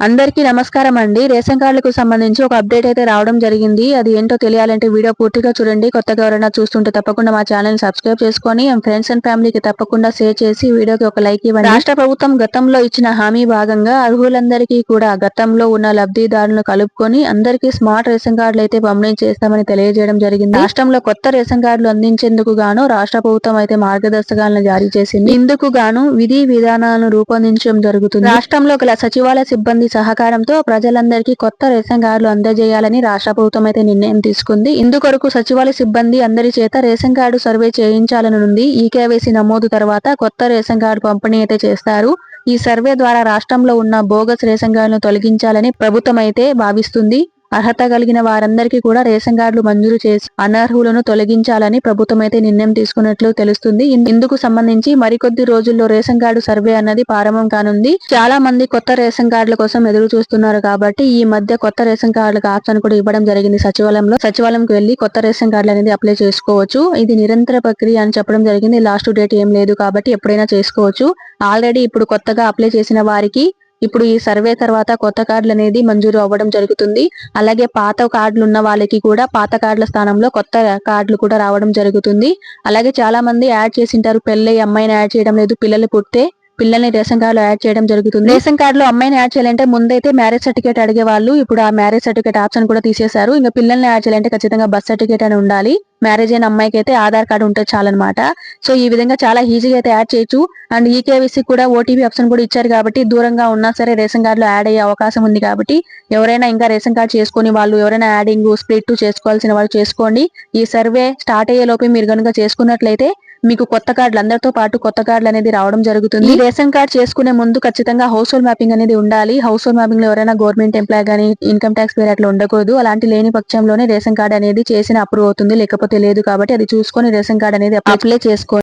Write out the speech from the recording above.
అందరికీ నమస్కారం అండి. రేషన్ కార్డులకు సంబంధించి ఒక అప్డేట్ అయితే రావడం జరిగింది. అది ఏంటో తెలియాలంటే వీడియో పూర్తిగా చూడండి. కొత్తగా ఎవరైనా చూస్తుంటే తప్పకుండా మా ఛానల్ సబ్స్క్రైబ్ చేసుకొని ఫ్రెండ్స్ అండ్ ఫ్యామిలీకి తప్పకుండా షేర్ చేసి వీడియోకి ఒక లైక్ ఇవ్వండి. రాష్ట్ర ప్రభుత్వం గతంలో ఇచ్చిన హామీ భాగంగా అర్హులందరికీ కూడా గతంలో ఉన్న లబ్ధిదారులను కలుపుకొని అందరికీ స్మార్ట్ రేషన్ కార్డులు అయితే పంపిణీ చేస్తామని తెలియజేయడం జరిగింది. రాష్ట్రంలో కొత్త రేషన్ కార్డులు అందించేందుకు గాను రాష్ట్ర ప్రభుత్వం అయితే మార్గదర్శకాలను జారీ చేసింది. ఇందుకు గాను విధి విధానాలను రూపొందించడం జరుగుతుంది. రాష్ట్రంలో గల సచివాలయ సిబ్బంది సహకారంతో ప్రజలందరికీ కొత్త రేషన్ కార్డులు అందజేయాలని రాష్ట్ర ప్రభుత్వం అయితే నిర్ణయం తీసుకుంది. ఇందుకొరకు సచివాలయ సిబ్బంది అందరి చేత రేషన్ కార్డు సర్వే చేయించాలనుంది. ఈ కేవైసీ నమోదు తర్వాత కొత్త రేషన్ కార్డు పంపిణీ అయితే చేస్తారు. ఈ సర్వే ద్వారా రాష్ట్రంలో ఉన్న బోగస్ రేషన్ కార్డులను తొలగించాలని ప్రభుత్వం అయితే భావిస్తుంది. అర్హత కలిగిన వారందరికీ కూడా రేషన్ కార్డులు మంజూరు చేసి అనర్హులను తొలగించాలని ప్రభుత్వం అయితే నిర్ణయం తీసుకున్నట్లు తెలుస్తుంది. ఇందుకు సంబంధించి మరికొద్ది రోజుల్లో రేషన్ కార్డు సర్వే అన్నది ప్రారంభం కానుంది. చాలా మంది కొత్త రేషన్ కార్డుల కోసం ఎదురు చూస్తున్నారు కాబట్టి ఈ మధ్య కొత్త రేషన్ కార్డులకు ఆప్షన్ కూడా ఇవ్వడం జరిగింది. సచివాలయంకి వెళ్లి కొత్త రేషన్ కార్డులు అనేది అప్లై చేసుకోవచ్చు. ఇది నిరంతర ప్రక్రియ అని చెప్పడం జరిగింది. లాస్ట్ డేట్ ఏం లేదు కాబట్టి ఎప్పుడైనా చేసుకోవచ్చు. ఆల్రెడీ ఇప్పుడు కొత్తగా అప్లై చేసిన వారికి ఇప్పుడు ఈ సర్వే తర్వాత కొత్త కార్డులు అనేది మంజూరు అవ్వడం జరుగుతుంది. అలాగే పాత కార్డులు ఉన్న వాళ్ళకి కూడా పాత కార్డుల స్థానంలో కొత్త కార్డులు కూడా రావడం జరుగుతుంది. అలాగే చాలా మంది యాడ్ చేసింటారు, పెళ్ళై అమ్మాయిని యాడ్ చేయడం లేదు, పిల్లలు పుట్టే పిల్లల్ని రేషన్ కార్డులో యాడ్ చేయడం జరుగుతుంది. రేషన్ కార్డులో అమ్మాయిని యాడ్ చేయాలంటే ముందైతే మ్యారేజ్ సర్టిఫికేట్ అడిగేవాళ్ళు. ఇప్పుడు ఆ మ్యారేజ్ సర్టిఫికేట్ ఆప్షన్ కూడా తీసేశారు. ఇంకా పిల్లల్ని యాడ్ చేయాలంటే ఖచ్చితంగా బర్త్ సర్టిఫికేట్ అని ఉండాలి. మ్యారేజ్ అయిన అమ్మాయికి అయితే ఆధార్ కార్డు ఉంటే చాలన్నమాట. సో ఈ విధంగా చాలా ఈజీగా అయితే యాడ్ చేయొచ్చు. అండ్ ఈకేవైసీ కూడా ఓటీపీ ఆప్షన్ కూడా ఇచ్చారు కాబట్టి దూరంగా ఉన్నా సరే రేషన్ కార్డులో యాడ్ అయ్యే అవకాశం ఉంది. కాబట్టి ఎవరైనా ఇంకా రేషన్ కార్డు చేసుకుని వాళ్ళు ఎవరైనా యాడింగ్ స్ప్లిట్ చేసుకోవాల్సిన వాళ్ళు చేసుకోండి. ఈ సర్వే స్టార్ట్ అయ్యే లోపే మీరు కనుక చేసుకున్నట్లయితే మీకు కొత్త కార్డులు అందరితో పాటు కొత్త కార్డులు అనేది రావడం జరుగుతుంది. ఈ రేషన్ కార్డు చేసుకునే ముందు ఖచ్చితంగా హౌస్ హోల్డ్ మ్యాపింగ్ అనేది ఉండాలి. హౌస్ హోల్డ్ మ్యాపింగ్ లో ఎవరైనా గవర్నమెంట్ ఎంప్లాయ్ గానీ ఇన్కమ్ ట్యాక్స్ పేరు అట్లా ఉండకూడదు. అలాంటి లేని పక్షంలోనే రేషన్ కార్డు అనేది చేసిన అప్రూవ్ అవుతుంది, లేకపోతే లేదు. కాబట్టి అది చూసుకొని రేషన్ కార్డు అనేది అప్లై చేసుకోండి.